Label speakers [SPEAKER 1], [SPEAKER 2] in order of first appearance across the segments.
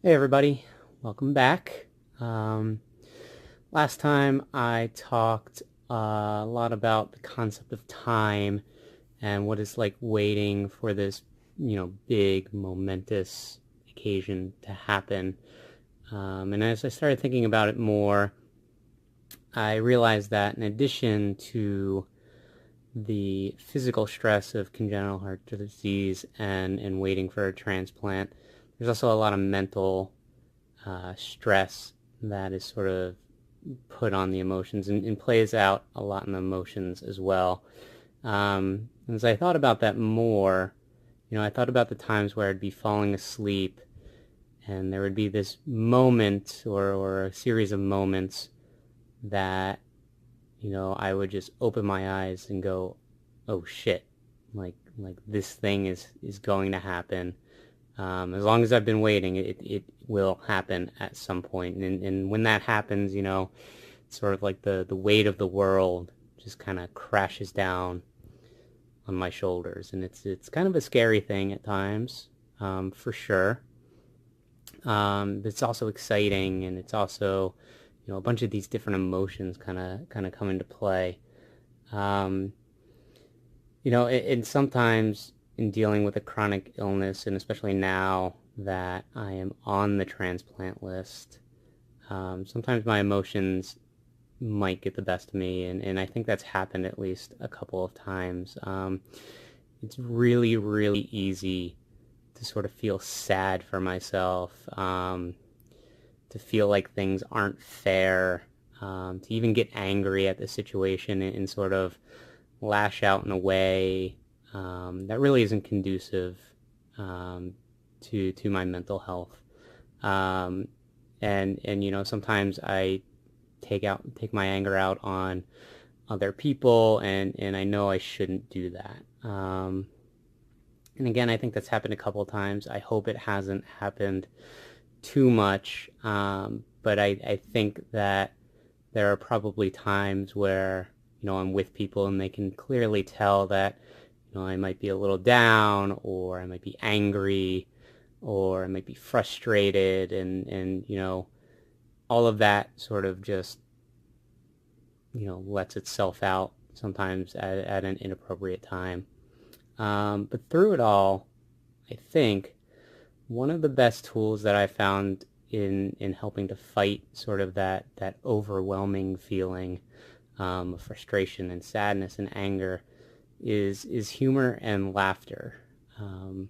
[SPEAKER 1] Hey everybody, welcome back. Um, Last time I talked a lot about the concept of time and what it's like waiting for this, big momentous occasion to happen. And as I started thinking about it more, I realized that in addition to the physical stress of congenital heart disease and waiting for a transplant, there's also a lot of mental stress that is sort of put on the emotions and plays out a lot in the emotions as well. As I thought about that more, I thought about the times where I'd be falling asleep and there would be this moment or a series of moments that, I would just open my eyes and go, oh shit, like this thing is going to happen. As long as I've been waiting, it will happen at some point. And when that happens, it's sort of like the weight of the world just kind of crashes down on my shoulders. And it's kind of a scary thing at times, for sure. It's also exciting, and it's also, a bunch of these different emotions kind of come into play. Um, and sometimes in dealing with a chronic illness, and especially now that I am on the transplant list, sometimes my emotions might get the best of me, and I think that's happened at least a couple of times. It's really, really easy to sort of feel sad for myself, to feel like things aren't fair, to even get angry at the situation and sort of lash out in a way that really isn't conducive to my mental health. Um, and sometimes I take my anger out on other people, and I know I shouldn't do that. And again, I think that's happened a couple of times. I hope it hasn't happened too much, but I think that there are probably times where I'm with people and they can clearly tell that I might be a little down, or I might be angry, or I might be frustrated, and all of that sort of just lets itself out sometimes at an inappropriate time. But through it all, I think one of the best tools that I found in helping to fight sort of that overwhelming feeling of frustration and sadness and anger is humor and laughter. Um,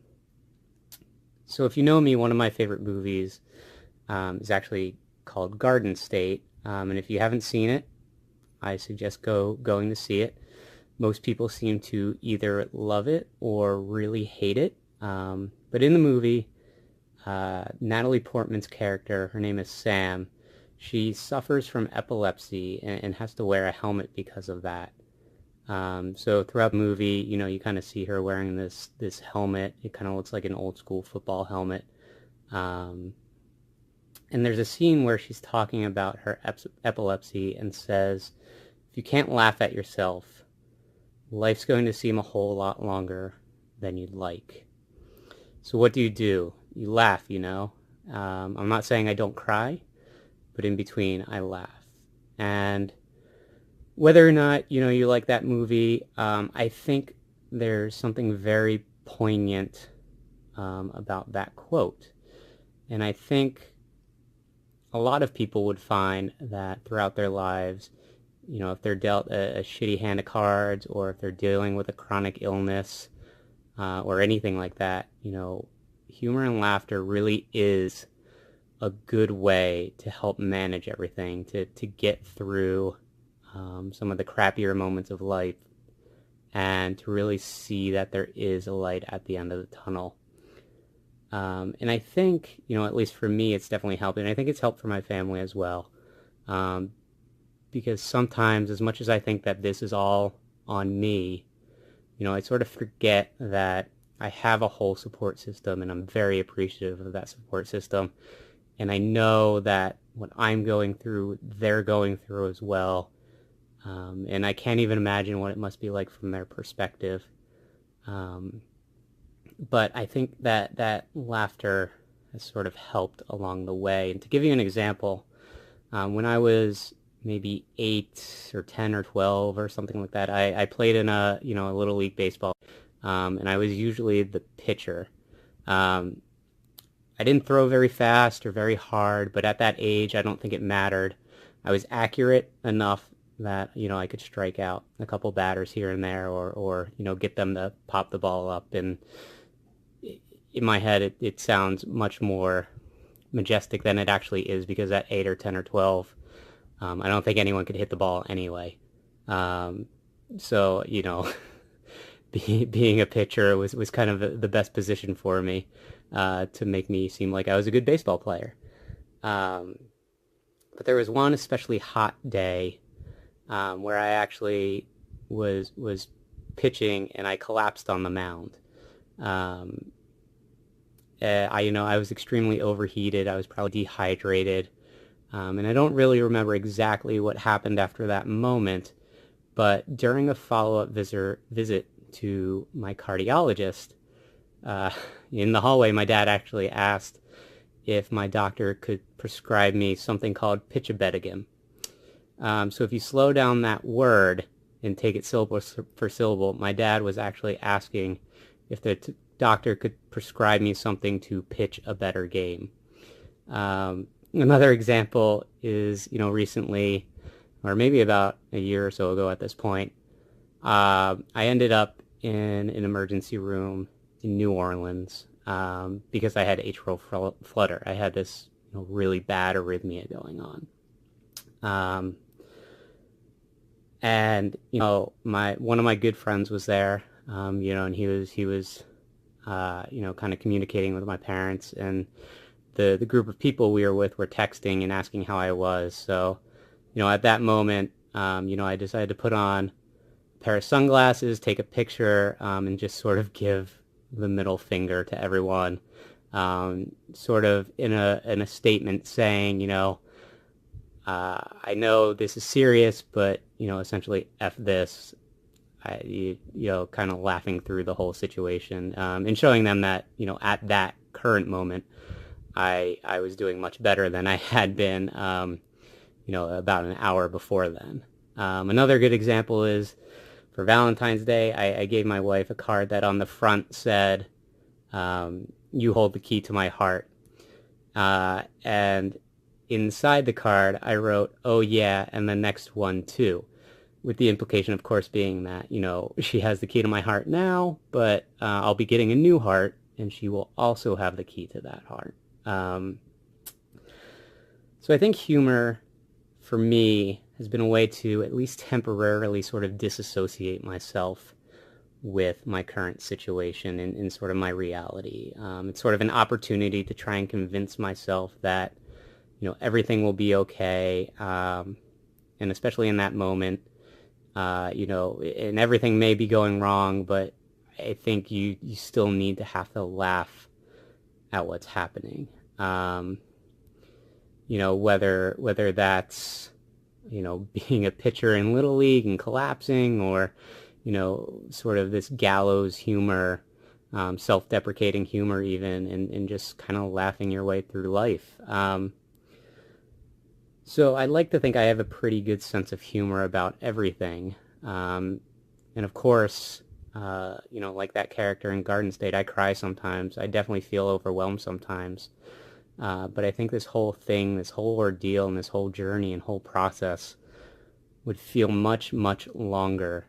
[SPEAKER 1] so if you know me, one of my favorite movies is actually called Garden State, and if you haven't seen it, I suggest going to see it. Most people seem to either love it or really hate it. But in the movie, Natalie Portman's character, her name is Sam, she suffers from epilepsy and has to wear a helmet because of that. So throughout the movie, you kind of see her wearing this helmet. It kind of looks like an old school football helmet. Um, and there's a scene where she's talking about her epilepsy and says, if you can't laugh at yourself, life's going to seem a whole lot longer than you'd like. So what do? You laugh, I'm not saying I don't cry, but in between, I laugh. And whether or not, you like that movie, I think there's something very poignant about that quote. And I think a lot of people would find that throughout their lives, if they're dealt a shitty hand of cards, or if they're dealing with a chronic illness, or anything like that, humor and laughter really is a good way to help manage everything, to get through some of the crappier moments of life, and to really see that there is a light at the end of the tunnel. And I think, at least for me, it's definitely helped, and I think it's helped for my family as well. Um, because sometimes, as much as I think that this is all on me, I sort of forget that I have a whole support system, and I'm very appreciative of that support system. And I know that what I'm going through, they're going through as well. And I can't even imagine what it must be like from their perspective. But I think that laughter has sort of helped along the way. And to give you an example, when I was maybe 8 or 10 or 12 or something like that, I played in a Little League baseball, and I was usually the pitcher. Um, I didn't throw very fast or very hard, but at that age, I don't think it mattered. I was accurate enough that I could strike out a couple batters here and there, or get them to pop the ball up. And in my head, it sounds much more majestic than it actually is, because at 8 or 10 or 12, I don't think anyone could hit the ball anyway. So being a pitcher was kind of the best position for me, to make me seem like I was a good baseball player. But there was one especially hot day, where I actually was pitching and I collapsed on the mound. I was extremely overheated. I was probably dehydrated, and I don't really remember exactly what happened after that moment. But during a follow-up visit to my cardiologist, in the hallway, my dad actually asked if my doctor could prescribe me something called pitch-a-betigum. So if you slow down that word and take it syllable for syllable, my dad was actually asking if the doctor could prescribe me something to pitch a better game. Another example is, recently, or maybe about a year or so ago at this point, I ended up in an emergency room in New Orleans, because I had atrial flutter. I had this really bad arrhythmia going on. And one of my good friends was there, and he was kind of communicating with my parents, and the group of people we were with were texting and asking how I was. So, at that moment, I decided to put on a pair of sunglasses, take a picture, and just sort of give the middle finger to everyone, sort of in a statement saying, I know this is serious, but essentially F this. Kind of laughing through the whole situation, and showing them that at that current moment, I was doing much better than I had been, about an hour before then. Another good example is for Valentine's Day, I gave my wife a card that on the front said, "You hold the key to my heart," and inside the card I wrote, "Oh yeah, and the next one too." With the implication, of course, being that, she has the key to my heart now, but I'll be getting a new heart, and she will also have the key to that heart. So I think humor, for me, has been a way to at least temporarily sort of disassociate myself with my current situation and sort of my reality. It's sort of an opportunity to try and convince myself that, everything will be okay, and especially in that moment, and everything may be going wrong, but I think you still need to have to laugh at what's happening. Whether that's, being a pitcher in Little League and collapsing, or, sort of this gallows humor, self-deprecating humor even, and just kind of laughing your way through life. So I like to think I have a pretty good sense of humor about everything. And of course, like that character in Garden State, I cry sometimes. I definitely feel overwhelmed sometimes. But I think this whole thing, this whole ordeal, and this whole journey and whole process would feel much, much longer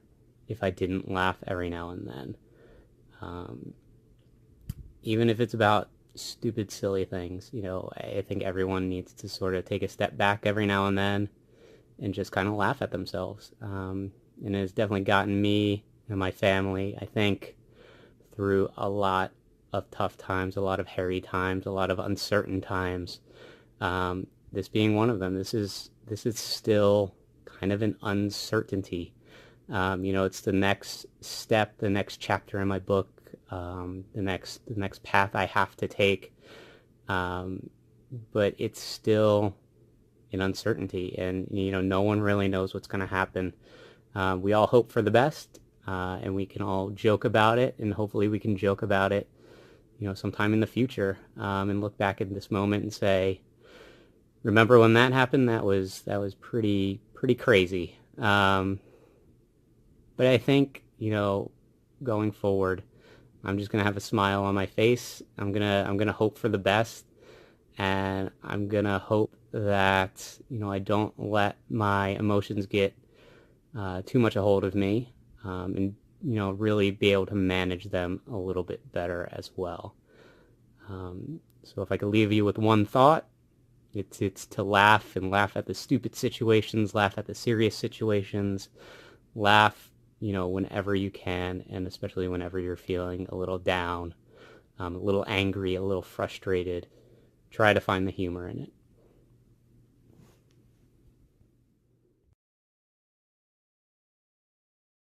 [SPEAKER 1] if I didn't laugh every now and then. Even if it's about stupid, silly things, I think everyone needs to sort of take a step back every now and then and just kind of laugh at themselves. And it's definitely gotten me and my family, I think, through a lot of tough times, a lot of hairy times, a lot of uncertain times. This being one of them. This is still kind of an uncertainty. It's the next step, the next chapter in my book, the next path I have to take. But it's still an uncertainty, and no one really knows what's going to happen. We all hope for the best, and we can all joke about it, and hopefully we can joke about it sometime in the future, and look back at this moment and say, remember when that happened? That was pretty crazy. But I think, going forward, I'm just gonna have a smile on my face. I'm gonna hope for the best, and I'm gonna hope that I don't let my emotions get too much a hold of me, and really be able to manage them a little bit better as well. So if I could leave you with one thought, it's to laugh, and laugh at the stupid situations, laugh at the serious situations, laugh whenever you can, and especially whenever you're feeling a little down, a little angry, a little frustrated. Try to find the humor in it.